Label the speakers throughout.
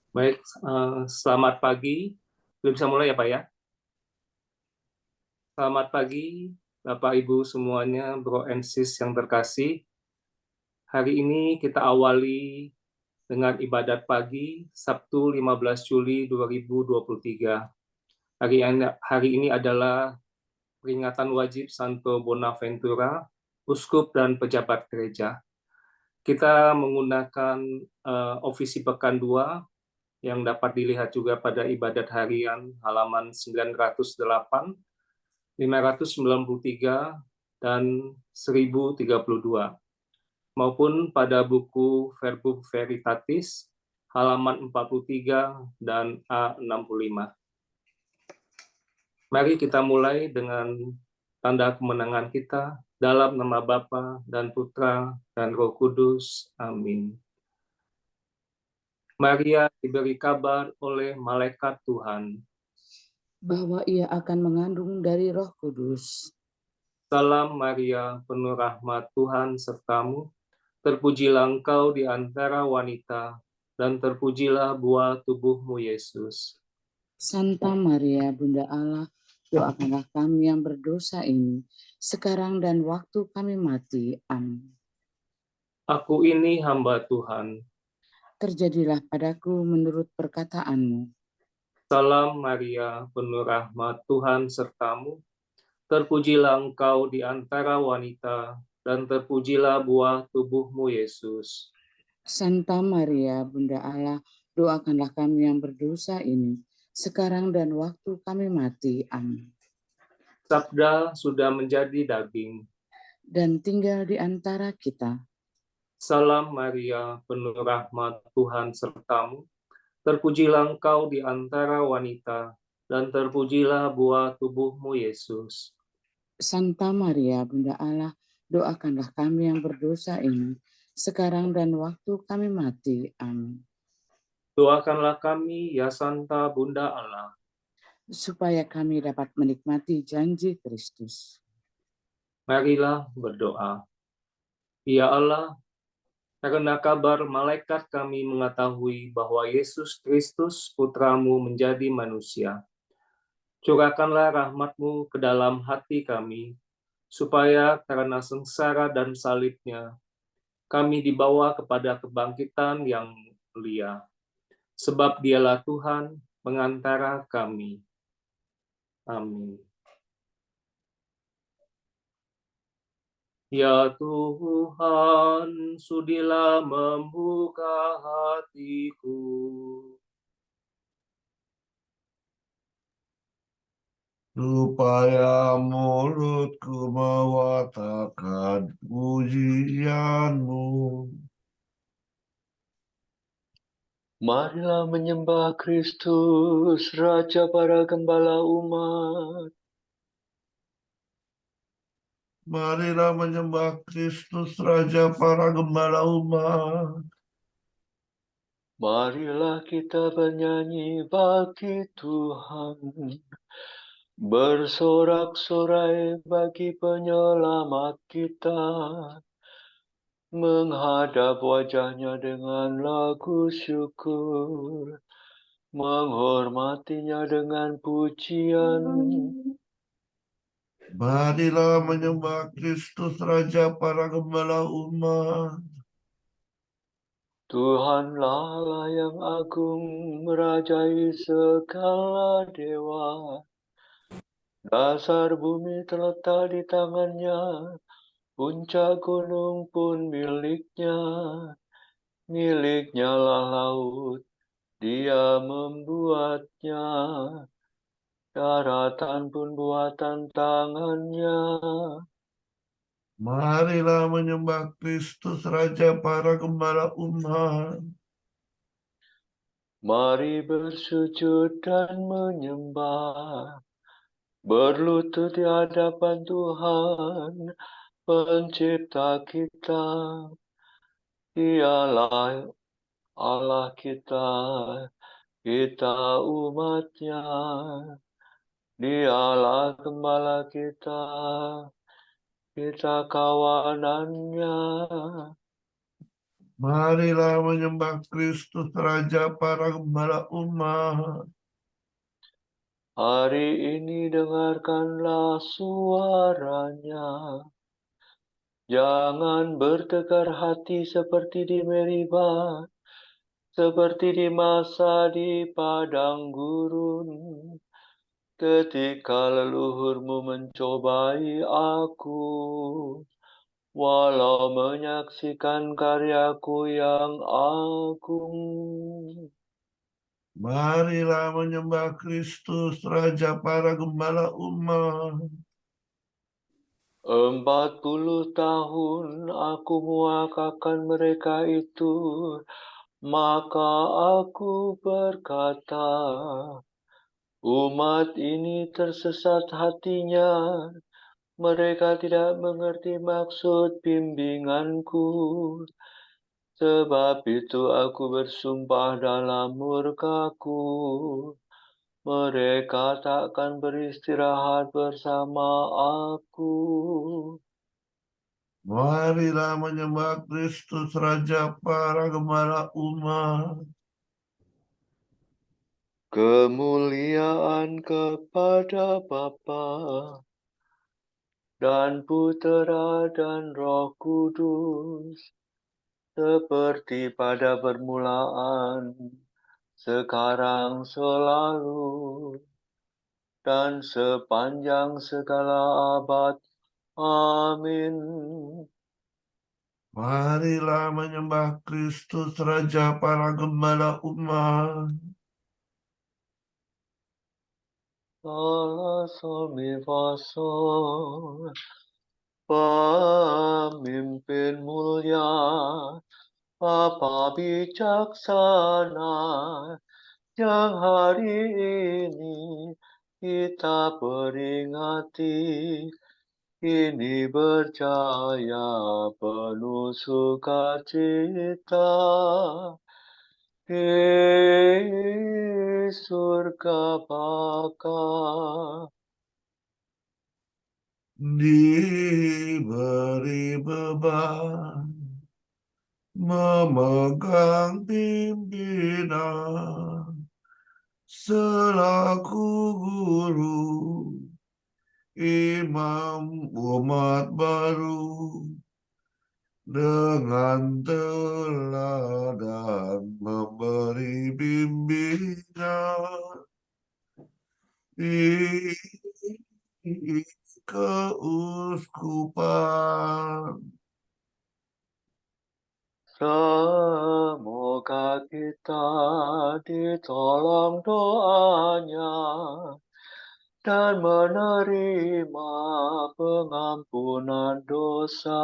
Speaker 1: Baik, selamat pagi. Belum bisa mulai ya, Pak ya? Selamat pagi, Bapak Ibu semuanya, Bro and Sis yang terkasih. Hari ini kita awali dengan ibadat pagi, Sabtu 15 Juli 2023. Hari ini adalah peringatan wajib Santo Bonaventura, Uskup dan Pejabat Gereja. Kita menggunakan Ofisi Pekan 2 yang dapat dilihat juga pada ibadat harian halaman 908, 593, dan 1032, maupun pada buku Verbum Veritatis halaman 43 dan A65. Mari kita mulai dengan tanda kemenangan kita dalam nama Bapa dan Putra dan Roh Kudus. Amin. Maria diberi kabar oleh malaikat Tuhan,
Speaker 2: bahwa ia akan mengandung dari Roh Kudus.
Speaker 1: Salam Maria, penuh rahmat Tuhan sertamu, terpujilah engkau di antara wanita, dan terpujilah buah tubuhmu Yesus.
Speaker 2: Santa Maria, Bunda Allah, doakanlah kami yang berdosa ini, sekarang dan waktu kami mati. Amin.
Speaker 1: Aku ini hamba Tuhan.
Speaker 2: Terjadilah padaku menurut perkataanmu.
Speaker 1: Salam Maria, penuh rahmat Tuhan sertamu, terpujilah engkau di antara wanita, dan terpujilah buah tubuhmu Yesus.
Speaker 2: Santa Maria, Bunda Allah, doakanlah kami yang berdosa ini, sekarang dan waktu kami mati. Amin.
Speaker 1: Sabda sudah menjadi daging.
Speaker 2: Dan tinggal di antara kita.
Speaker 1: Salam Maria, penuh rahmat Tuhan sertamu, terpujilah engkau di antara wanita, dan terpujilah buah tubuhmu Yesus.
Speaker 2: Santa Maria, Bunda Allah, doakanlah kami yang berdosa ini, sekarang dan waktu kami mati. Amin.
Speaker 1: Doakanlah kami, ya Santa Bunda Allah,
Speaker 2: supaya kami dapat menikmati janji Kristus.
Speaker 1: marilah berdoa. Ya Allah, karena kabar malaikat kami mengetahui bahwa Yesus Kristus Putramu menjadi manusia. Curahkanlah rahmat-Mu ke dalam hati kami, supaya karena sengsara dan salibnya, kami dibawa kepada kebangkitan yang mulia. Sebab dialah Tuhan pengantara kami. Amin. Ya Tuhan, sudilah membuka hatiku,
Speaker 3: supaya mulutku mewatakan pujian-Mu.
Speaker 4: Marilah menyembah Kristus, Raja para Gembala umat.
Speaker 3: Marilah menyembah Kristus, Raja para Gembala umat.
Speaker 4: Marilah kita bernyanyi bagi Tuhan, bersorak-sorai bagi penyelamat kita, menghadap wajahnya dengan lagu syukur, menghormatinya dengan pujian.
Speaker 3: Marilah menyembah Kristus, Raja para Gembala umat.
Speaker 4: Tuhanlah Allah yang agung, merajai segala dewa. Dasar bumi terletak di tangannya, puncak gunung pun miliknya. Miliknya lah laut, dia membuatnya. Daratan pun buatan tangannya.
Speaker 3: Marilah menyembah Kristus, Raja para Gembala umat.
Speaker 4: Mari bersujud dan menyembah, berlutut di hadapan Tuhan, Pencipta kita. Dialah Allah kita, kita umatnya. Dialah Gembala kita, kita kawanannya.
Speaker 3: Marilah menyembah Kristus Raja para Gembala umat.
Speaker 4: Hari ini dengarkanlah suaranya. Jangan bertegar hati seperti di Meriba, seperti di masa di padang gurun, ketika leluhurmu mencobai aku, walau menyaksikan karyaku yang agung.
Speaker 3: Marilah menyembah Kristus Raja para Gembala umat.
Speaker 4: 40 tahun aku muakakan mereka itu, maka aku berkata, umat ini tersesat hatinya, mereka tidak mengerti maksud bimbinganku. Sebab itu aku bersumpah dalam murkaku, mereka takkan beristirahat bersama aku.
Speaker 3: Marilah menyembah Kristus Raja para Gembala umat.
Speaker 4: Kemuliaan kepada Bapa dan Putera dan Roh Kudus, seperti pada permulaan, sekarang, selalu, dan sepanjang segala abad. Amin.
Speaker 3: Marilah menyembah Kristus Raja para Gembala umat.
Speaker 4: Allah Somifasor, pemimpin mulia, Bapa bijaksana, yang hari ini kita peringati, ini berjaya penuh sukacita di surga Bapa.
Speaker 3: Diberi beban memegang pimpinan selaku guru imam umat baru, dengan teladan memberi bimbingan di keuskupan.
Speaker 4: Semoga kita ditolong doanya dan menerima pengampunan dosa,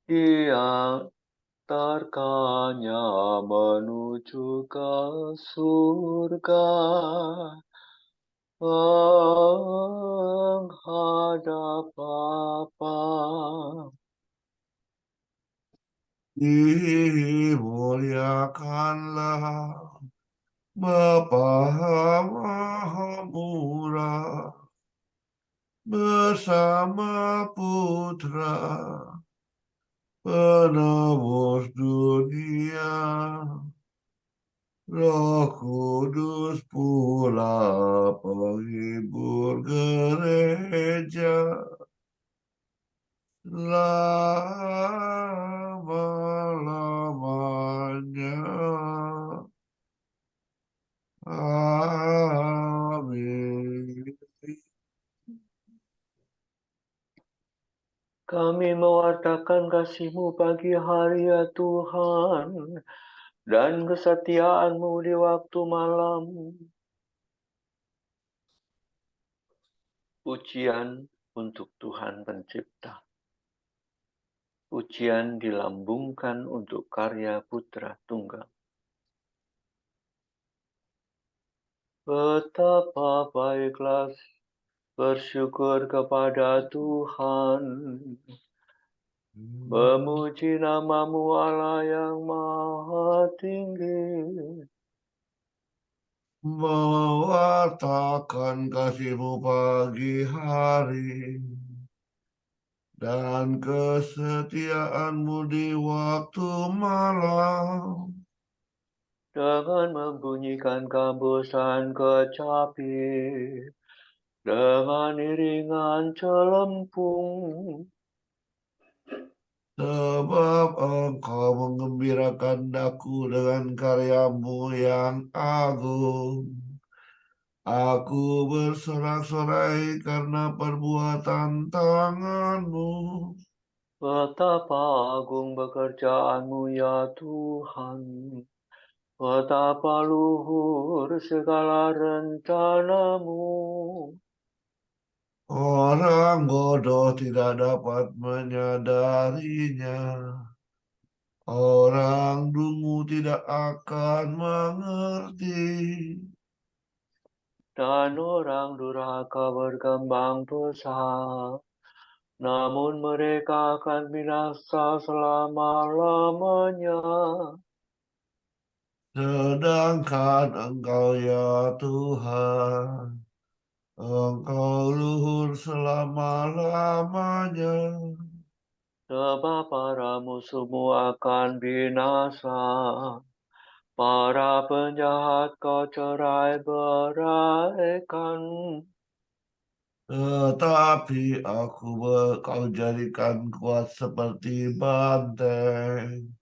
Speaker 4: diantarkannya menuju ke surga, menghadap Bapa.
Speaker 3: Dimuliakanlah Bapa Maha Murah bersama Putra penebus dunia, Roh Kudus pula penghibur gereja, selama-lamanya. Amin.
Speaker 4: Kami mewartakan kasih-Mu pagi hari ya Tuhan, dan kesetiaan-Mu di waktu malam. Pujian untuk Tuhan Pencipta. Pujian dilambungkan untuk karya Putra Tunggal. Betapa baiklah bersyukur kepada Tuhan, memuji nama-Mu Allah yang Maha Tinggi,
Speaker 3: mewartakan kasih-Mu pagi hari dan kesetiaan-Mu di waktu malam.
Speaker 4: Dengan membunyikan kambusan kecapi, dengan iringan celempung,
Speaker 3: Sebab Engkau menggembirakan daku dengan karya-Mu yang agung. Aku bersorak-sorai karena perbuatan tangan-Mu.
Speaker 4: betapa agung pekerjaan-Mu ya Tuhan. Betapa luhur segala rencana-Mu.
Speaker 3: Orang bodoh tidak dapat menyadarinya. Orang dungu tidak akan mengerti.
Speaker 4: Dan orang durhaka berkembang pesat, namun mereka akan binasa selama-lamanya.
Speaker 3: Sedangkan Engkau ya Tuhan, Engkau luhur selama-lamanya.
Speaker 4: Sebab para musuhmu akan binasa, para penjahat Kau cerai beraikan.
Speaker 3: Tetapi Kau jadikan kuat seperti banteng,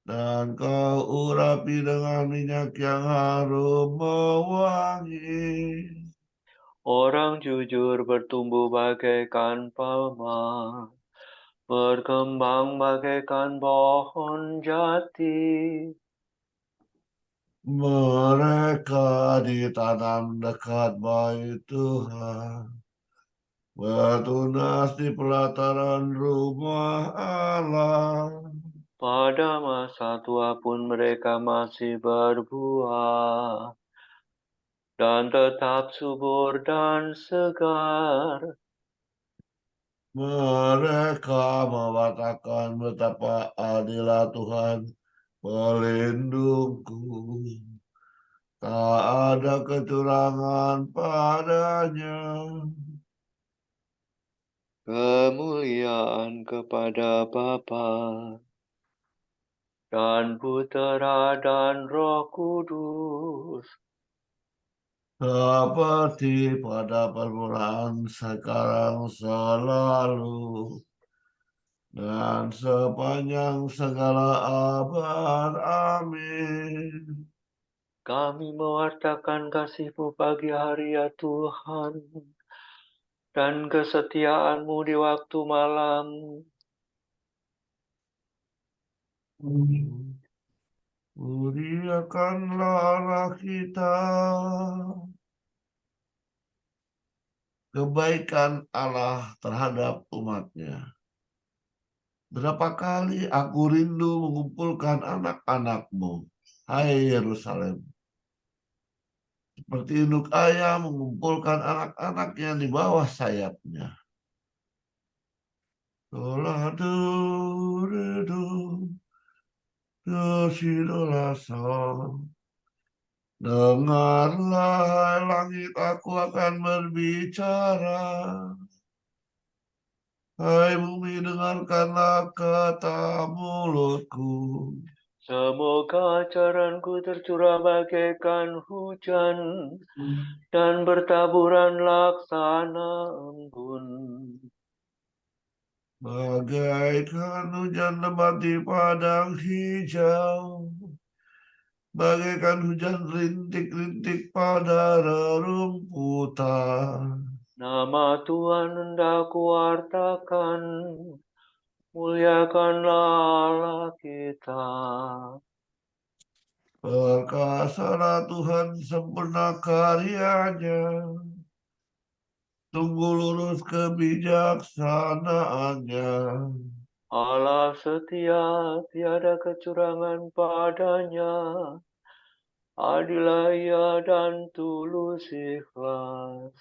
Speaker 3: dan Kau urapi dengan minyak yang harum mewangi.
Speaker 4: Orang jujur bertumbuh bagaikan palma, berkembang bagaikan pohon jati.
Speaker 3: Mereka ditanam dekat bait Tuhan, bertunas di pelataran rumah Allah.
Speaker 4: Pada masa tua pun mereka masih berbuah, dan tetap subur dan segar.
Speaker 3: Mereka mengatakan betapa adilah Tuhan pelindungku. Tak ada kecurangan padanya.
Speaker 4: Kemuliaan kepada Bapa dan Putera dan Roh Kudus,
Speaker 3: Seperti pada permulaan, sekarang, selalu, dan sepanjang segala abad. Amin.
Speaker 4: kami mewartakan kasih-Mu pagi hari ya Tuhan, dan kesetiaan-Mu di waktu malam.
Speaker 3: Muliakanlah Allah kita. Kebaikan Allah terhadap umatnya. Berapa kali aku rindu mengumpulkan anak-anak-Mu, hai Yerusalem. Seperti induk ayam mengumpulkan anak-anaknya di bawah sayapnya. Dengarlah hai langit, aku akan berbicara. Hai bumi, dengarkanlah kata mulutku.
Speaker 4: Semoga ajaranku tercurah bagaikan hujan, dan bertaburan laksana embun.
Speaker 3: Bagaikan hujan lebat di padang hijau, bagaikan hujan rintik-rintik pada rerumputan.
Speaker 4: Nama Tuhan hendak kuwartakan, muliakanlah Allah kita.
Speaker 3: Perkasalah Tuhan, sempurna karyanya, sungguh lurus kebijaksanaannya.
Speaker 4: Allah setia, tiada kecurangan padanya. Adilah ia dan tulus ikhlas.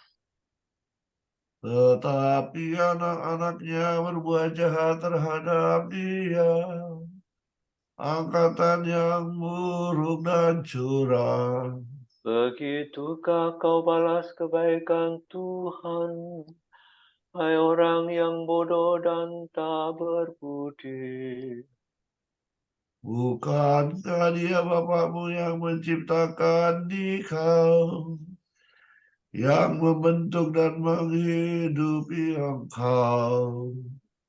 Speaker 3: Tetapi anak-anaknya berbuat jahat terhadap dia. Angkatan yang buruk dan curang.
Speaker 4: Begitukah kau balas kebaikan Tuhan Hai orang yang bodoh dan tak berbudi.
Speaker 3: Bukankah Dia Bapakmu yang menciptakan dikau, yang membentuk dan menghidupi engkau?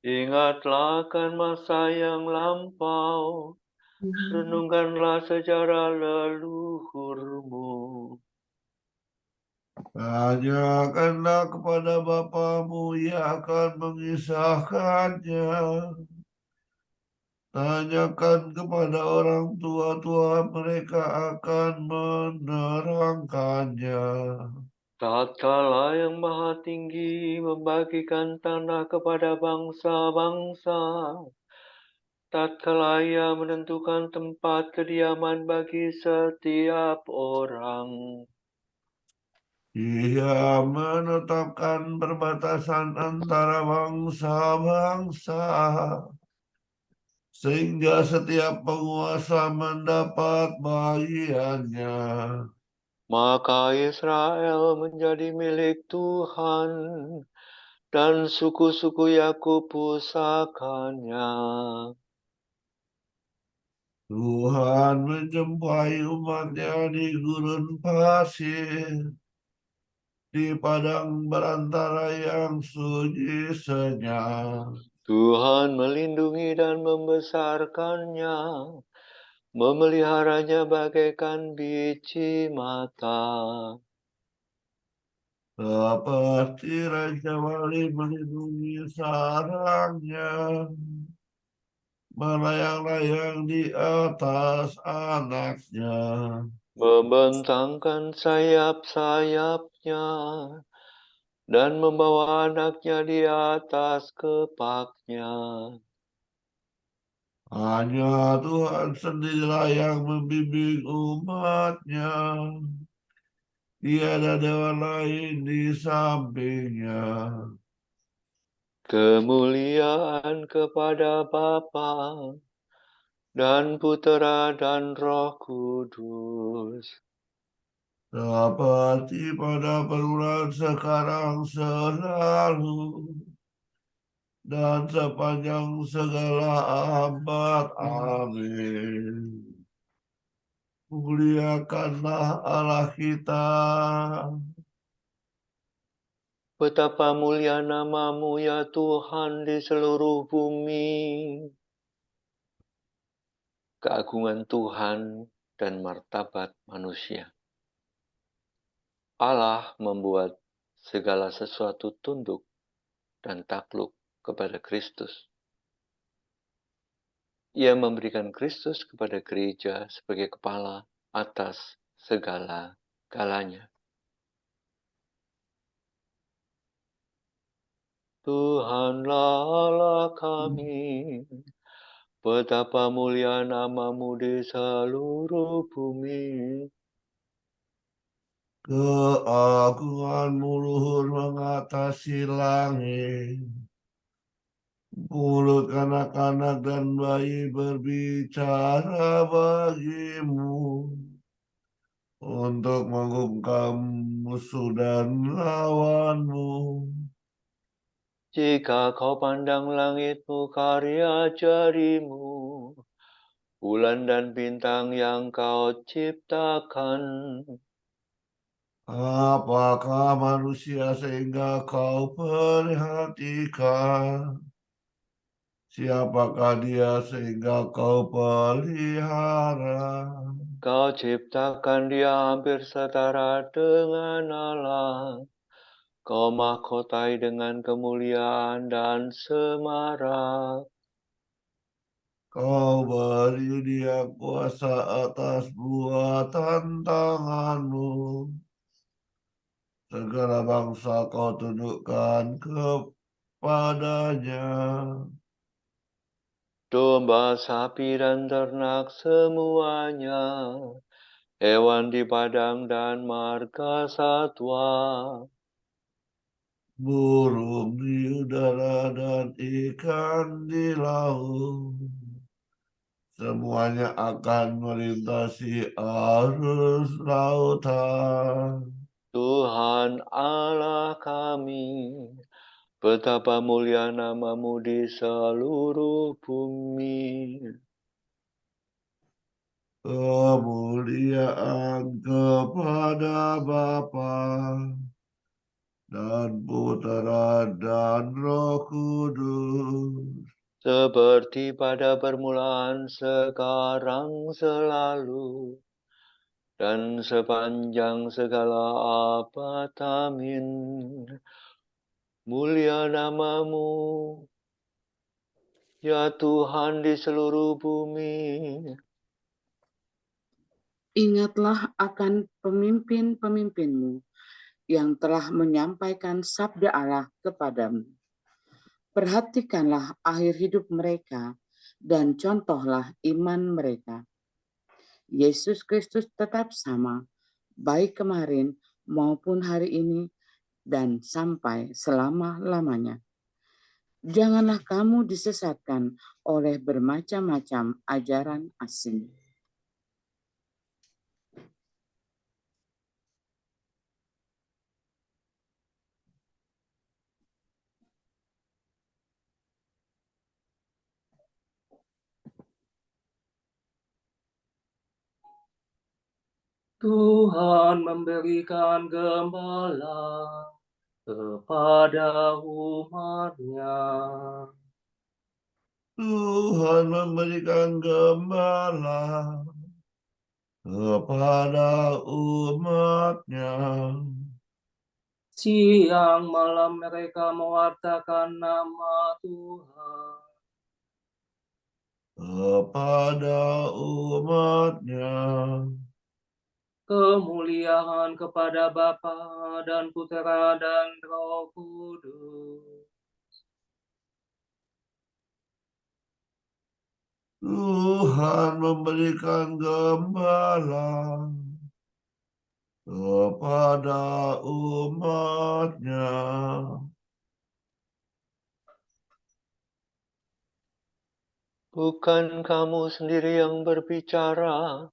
Speaker 4: Ingatlah akan masa yang lampau, renungkanlah sejarah leluhurmu.
Speaker 3: Tanyakanlah kepada Bapamu, Ia akan mengisahkannya. Tanyakan kepada orang tua-tua, mereka akan menerangkannya.
Speaker 4: Tatkala yang Maha Tinggi membagikan tanah kepada bangsa-bangsa, tatkala Ia menentukan tempat kediaman bagi setiap orang.
Speaker 3: Ia menetapkan perbatasan antara bangsa-bangsa, sehingga setiap penguasa mendapat bagiannya.
Speaker 4: Maka Israel menjadi milik Tuhan, dan suku-suku Yakub pusakanya.
Speaker 3: Tuhan menjumpai umatnya di gurun pasir, di padang belantara yang sunyi senyap.
Speaker 4: Tuhan melindungi dan membesarkannya, memeliharanya bagaikan biji mata.
Speaker 3: Seperti Raja Wali melindungi sarangnya, melayang-layang di atas anaknya.
Speaker 4: Membentangkan sayap-sayapnya, dan membawa anaknya di atas kepaknya.
Speaker 3: Hanya Tuhan sendirilah yang membimbing umatnya. Tiada dewa lain di sampingnya.
Speaker 4: Kemuliaan kepada Bapa dan Putera dan Roh Kudus.
Speaker 3: Seperti pada permulaan, sekarang, selalu, dan sepanjang segala abad. Amin. Muliakanlah Allah kita.
Speaker 4: Betapa mulia nama-Mu ya Tuhan di seluruh bumi. Keagungan Tuhan dan martabat manusia. Allah membuat segala sesuatu tunduk dan takluk kepada Kristus. Ia memberikan Kristus kepada gereja sebagai kepala atas segala-galanya. Tuhanlah Allah kami, betapa mulia nama-Mu di seluruh bumi.
Speaker 3: Keagungan-Mu luhur mengatasi langit. Mulut kanak-kanak dan bayi berbicara bagi-Mu, untuk mengungkap musuh dan lawan-Mu.
Speaker 4: Jika kau pandang langit-Mu karya jari-Mu, bulan dan bintang yang kau ciptakan,
Speaker 3: Apakah manusia sehingga kau perhatikan? Siapakah dia sehingga kau pelihara?
Speaker 4: kau ciptakan dia hampir setara dengan Allah. Kau mahkotai dengan kemuliaan dan semarak.
Speaker 3: Kau beri dia kuasa atas buatan tangan-Mu. Segala bangsa kau tundukkan kepadanya.
Speaker 4: Domba, sapi, dan ternak semuanya, hewan di padang dan marga satwa,
Speaker 3: Burung di udara dan ikan di laut, semuanya akan melintasi arus lautan.
Speaker 4: Tuhan Allah kami, Betapa mulia nama-Mu di seluruh bumi.
Speaker 3: Kemuliaan kepada Bapa dan Putera dan Roh Kudus.
Speaker 4: Seperti pada permulaan, sekarang, selalu, dan sepanjang segala abad. Amin. Mulia nama-Mu, ya Tuhan di seluruh bumi.
Speaker 2: Ingatlah akan pemimpin-pemimpinmu yang telah menyampaikan sabda Allah kepadamu. Perhatikanlah akhir hidup mereka dan contohlah iman mereka. Yesus Kristus tetap sama, baik kemarin maupun hari ini dan sampai selama-lamanya. Janganlah kamu disesatkan oleh bermacam-macam ajaran asing.
Speaker 1: Tuhan memberikan gembala kepada umat-Nya.
Speaker 3: Tuhan memberikan gembala kepada umat-Nya.
Speaker 1: Siang malam mereka mewartakan nama Tuhan
Speaker 3: Kepada umat-Nya.
Speaker 1: Kemuliaan kepada Bapa dan Putera dan Roh Kudus.
Speaker 3: Tuhan memberikan gembala kepada umat-Nya.
Speaker 4: Bukan kamu sendiri yang berbicara,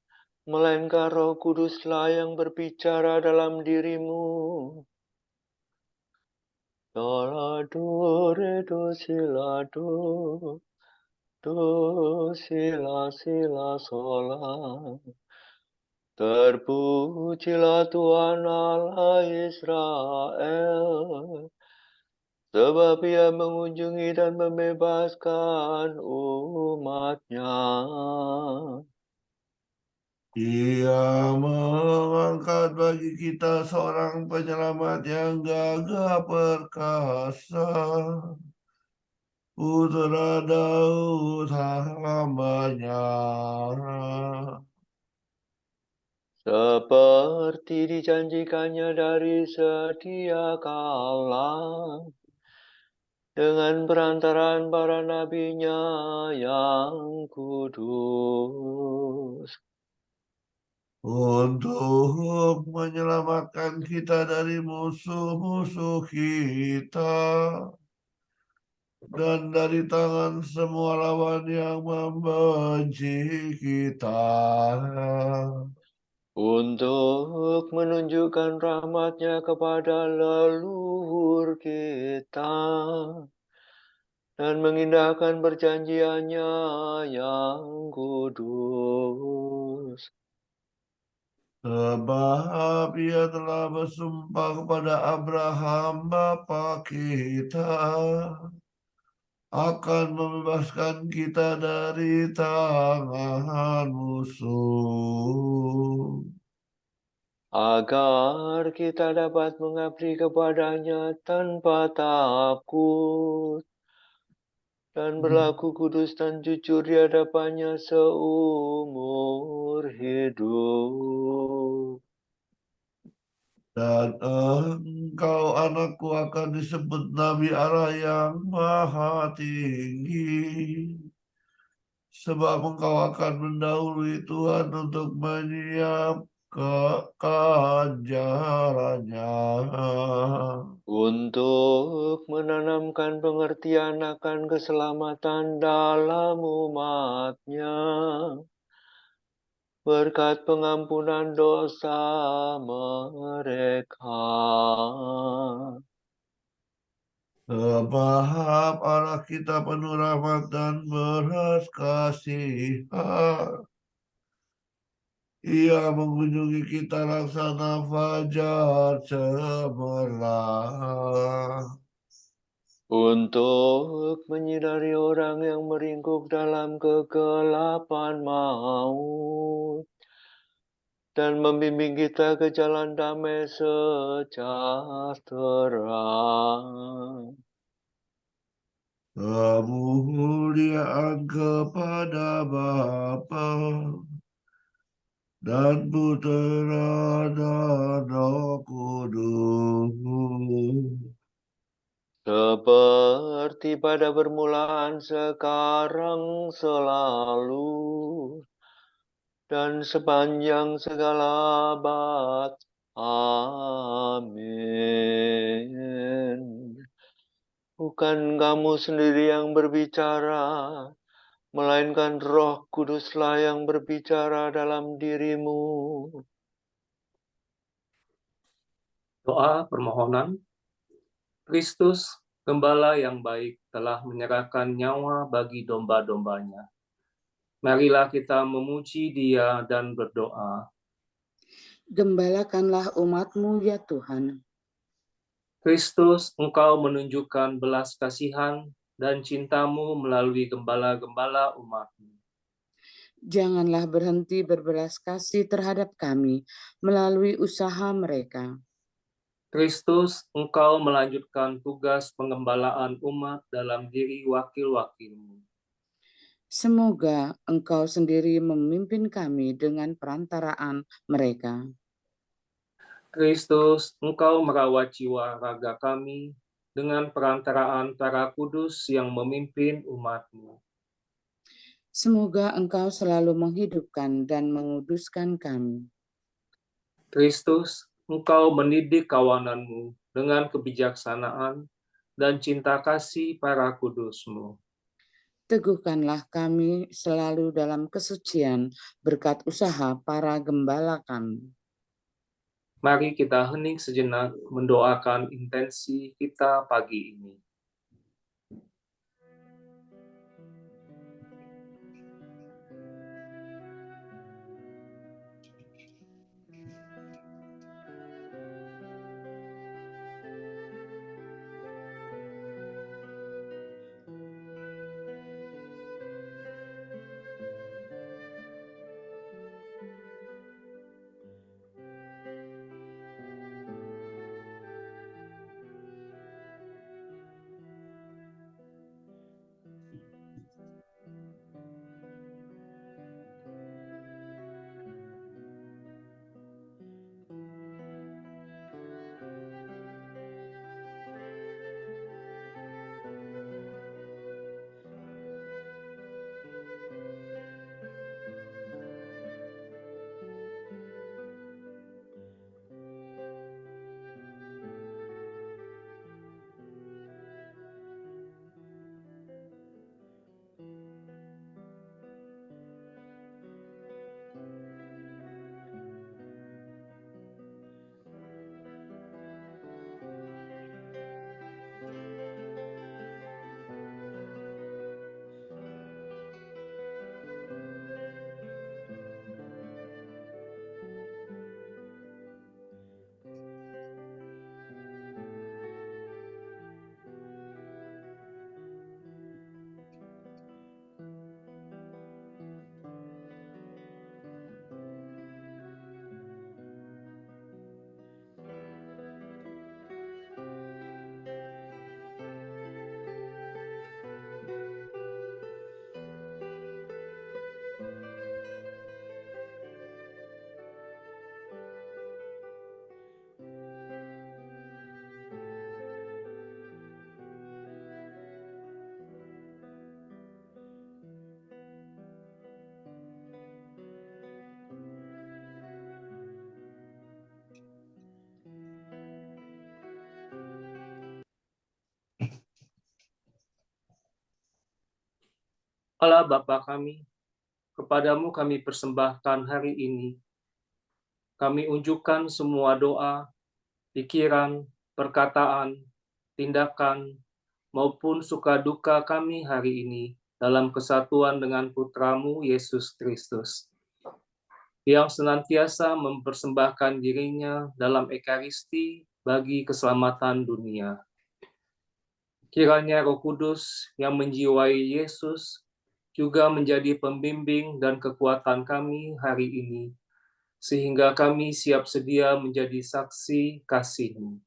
Speaker 4: melainkan Roh Kuduslah yang berbicara dalam dirimu. Do, re, do, sila, do, sila, sila, sola. Terpujilah Tuhan Allah Israel, sebab Ia mengunjungi dan membebaskan umat-Nya.
Speaker 3: Ia mengangkat bagi kita seorang penyelamat yang gagah perkasa, Putra Daud hamba-Nya.
Speaker 4: Seperti dijanjikannya dari sedia kala, dengan perantaraan para nabi-Nya yang kudus.
Speaker 3: Untuk menyelamatkan kita dari musuh-musuh kita dan dari tangan semua lawan yang membenci kita.
Speaker 4: Untuk menunjukkan rahmat-Nya kepada leluhur kita dan mengindahkan perjanjian-Nya yang kudus.
Speaker 3: Sebab Ia telah bersumpah kepada Abraham bapa kita akan membebaskan kita dari tangan musuh,
Speaker 4: Agar kita dapat mengabdi kepada-Nya tanpa takut dan berlaku kudus dan jujur di hadapan-Nya seumur hidup.
Speaker 3: dan engkau anakku akan disebut Nabi Allah yang Maha Tinggi, sebab engkau akan mendahului Tuhan untuk menyiapkan jalannya,
Speaker 4: Untuk menanamkan pengertian akan keselamatan dalam umat-Nya, berkat pengampunan dosa mereka.
Speaker 3: Sebab Allah kita penuh rahmat dan belas kasihan. Ia mengunjungi kita laksana fajar cemerlang.
Speaker 4: Untuk menyinari orang yang meringkuk dalam kegelapan maut, dan membimbing kita ke jalan damai sejahtera.
Speaker 3: Kemuliaan kepada Bapa dan Putera dan Roh Kudus.
Speaker 4: Seperti pada permulaan, sekarang, selalu, dan sepanjang segala abad. Amin. Bukan kamu sendiri yang berbicara, melainkan Roh Kuduslah yang berbicara dalam dirimu.
Speaker 1: Doa permohonan. Kristus, Gembala yang baik, telah menyerahkan nyawa bagi domba-dombanya. Marilah kita memuji Dia dan berdoa.
Speaker 2: Gembalakanlah umat-Mu ya Tuhan.
Speaker 1: Kristus, Engkau menunjukkan belas kasihan dan cinta-Mu melalui gembala-gembala umat-Mu.
Speaker 2: Janganlah berhenti berbelas kasih terhadap kami melalui usaha mereka.
Speaker 1: Kristus, Engkau melanjutkan tugas pengembalaan umat dalam diri wakil-wakil-Mu.
Speaker 2: Semoga Engkau sendiri memimpin kami dengan perantaraan mereka.
Speaker 1: Kristus, Engkau merawat jiwa raga kami dengan perantaraan para kudus yang memimpin umat-Mu.
Speaker 2: Semoga Engkau selalu menghidupkan dan menguduskan kami.
Speaker 1: Kristus, Engkau mendidik kawanan-Mu dengan kebijaksanaan dan cinta kasih para kudus-Mu.
Speaker 2: Teguhkanlah kami selalu dalam kesucian berkat usaha para gembala kami.
Speaker 1: Mari kita hening sejenak mendoakan intensi kita pagi ini. Allah Bapa kami, kepadamu kami persembahkan hari ini. Kami unjukkan semua doa, pikiran, perkataan, tindakan, maupun suka duka kami hari ini dalam kesatuan dengan Putramu Yesus Kristus, yang senantiasa mempersembahkan dirinya dalam Ekaristi bagi keselamatan dunia. Kiranya Roh Kudus yang menjiwai Yesus juga menjadi pembimbing dan kekuatan kami hari ini, sehingga kami siap sedia menjadi saksi kasih-Mu.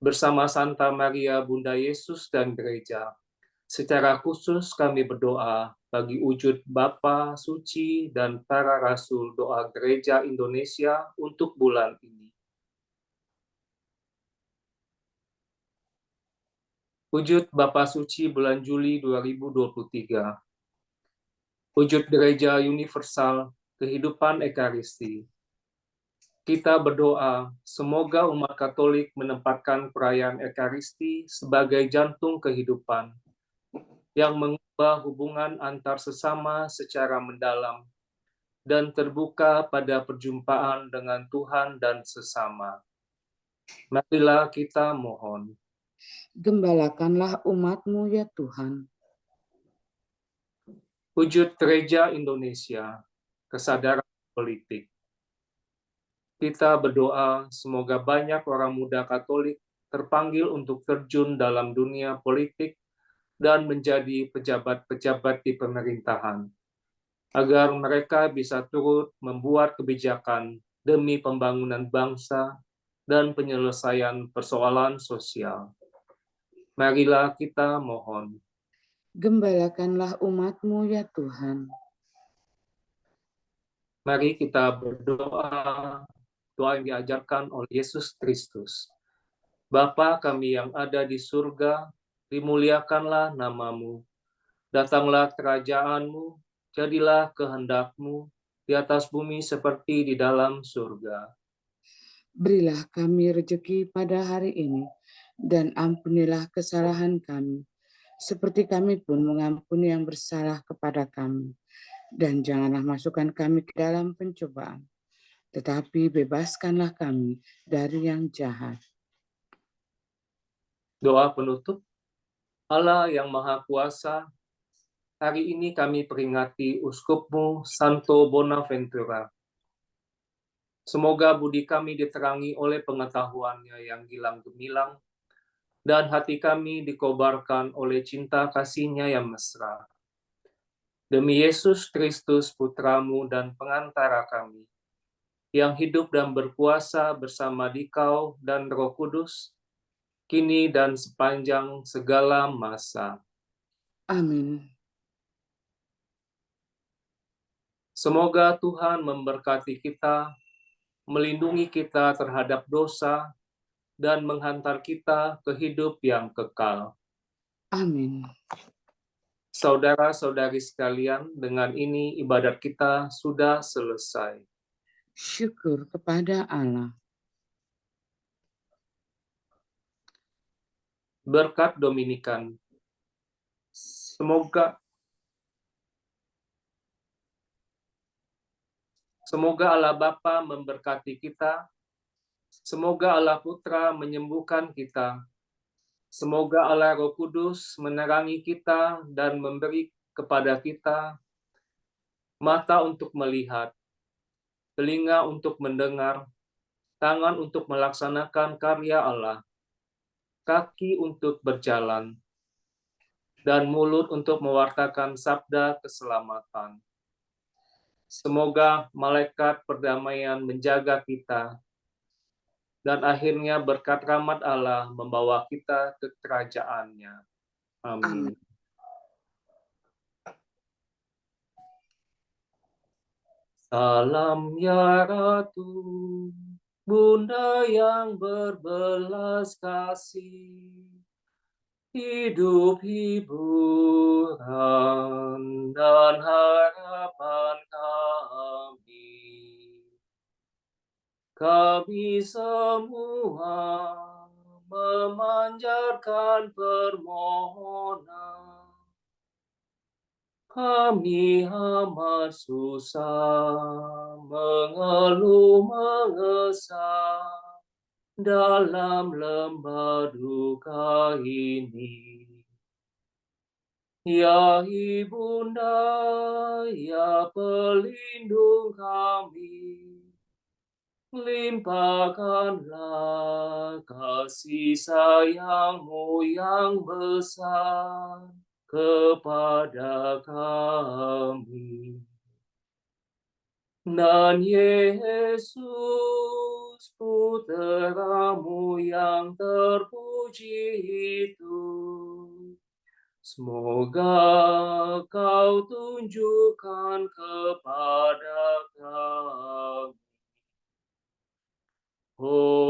Speaker 1: Bersama Santa Maria Bunda Yesus dan Gereja, secara khusus kami berdoa bagi wujud Bapa Suci dan para Rasul Doa Gereja Indonesia untuk bulan ini. Wujud Bapa Suci bulan Juli 2023. Wujud Gereja Universal Kehidupan Ekaristi. Kita berdoa, semoga umat Katolik menempatkan perayaan Ekaristi sebagai jantung kehidupan, yang mengubah hubungan antar sesama secara mendalam, dan terbuka pada perjumpaan dengan Tuhan dan sesama. Marilah kita mohon.
Speaker 2: Gembalakanlah umat-Mu ya Tuhan.
Speaker 1: Wujud Gereja Indonesia, kesadaran politik. Kita berdoa semoga banyak orang muda Katolik terpanggil untuk terjun dalam dunia politik dan menjadi pejabat-pejabat di pemerintahan, agar mereka bisa turut membuat kebijakan demi pembangunan bangsa dan penyelesaian persoalan sosial. Marilah kita mohon.
Speaker 2: Gembalakanlah umat-Mu ya Tuhan.
Speaker 1: Mari kita berdoa, doa yang diajarkan oleh Yesus Kristus. Bapa kami yang ada di surga, dimuliakanlah nama-Mu. Datanglah kerajaan-Mu, jadilah kehendak-Mu di atas bumi seperti di dalam surga.
Speaker 2: Berilah kami rejeki pada hari ini, dan ampunilah kesalahan kami, seperti kami pun mengampuni yang bersalah kepada kami. Dan janganlah masukkan kami ke dalam pencobaan, tetapi bebaskanlah kami dari yang jahat.
Speaker 1: Doa penutup. Allah yang Maha Kuasa, hari ini kami peringati Uskup-Mu Santo Bonaventura. Semoga budi kami diterangi oleh pengetahuannya yang gilang gemilang, dan hati kami dikobarkan oleh cinta kasih-Nya yang mesra. Demi Yesus Kristus, Putra-Mu dan pengantara kami, yang hidup dan berkuasa bersama Dikau dan Roh Kudus, kini dan sepanjang segala masa.
Speaker 2: Amin.
Speaker 1: Semoga Tuhan memberkati kita, melindungi kita terhadap dosa, dan menghantar kita ke hidup yang kekal.
Speaker 2: Amin.
Speaker 1: Saudara-saudari sekalian, dengan ini ibadat kita sudah selesai.
Speaker 2: Syukur kepada Allah.
Speaker 1: Berkat Dominikan. Semoga Allah Bapa memberkati kita. Semoga Allah Putra menyembuhkan kita. Semoga Allah Roh Kudus menerangi kita dan memberi kepada kita mata untuk melihat, telinga untuk mendengar, tangan untuk melaksanakan karya Allah, kaki untuk berjalan, dan mulut untuk mewartakan sabda keselamatan. Semoga malaikat perdamaian menjaga kita, dan akhirnya berkat rahmat Allah membawa kita ke kerajaan-Nya. Amin. Salam ya Ratu, Bunda yang berbelas kasih, hidup, hiburan, dan harapan kami. Kami semua memanjatkan permohonan. Kami amat susah, mengeluh mengesah, dalam lembah duka ini. Ya Ibunda, ya pelindung kami, limpahkanlah kasih sayang-Mu yang besar kepada kami. Dan Yesus, Putra-Mu yang terpuji itu, semoga Kau tunjukkan kepada kami. Oh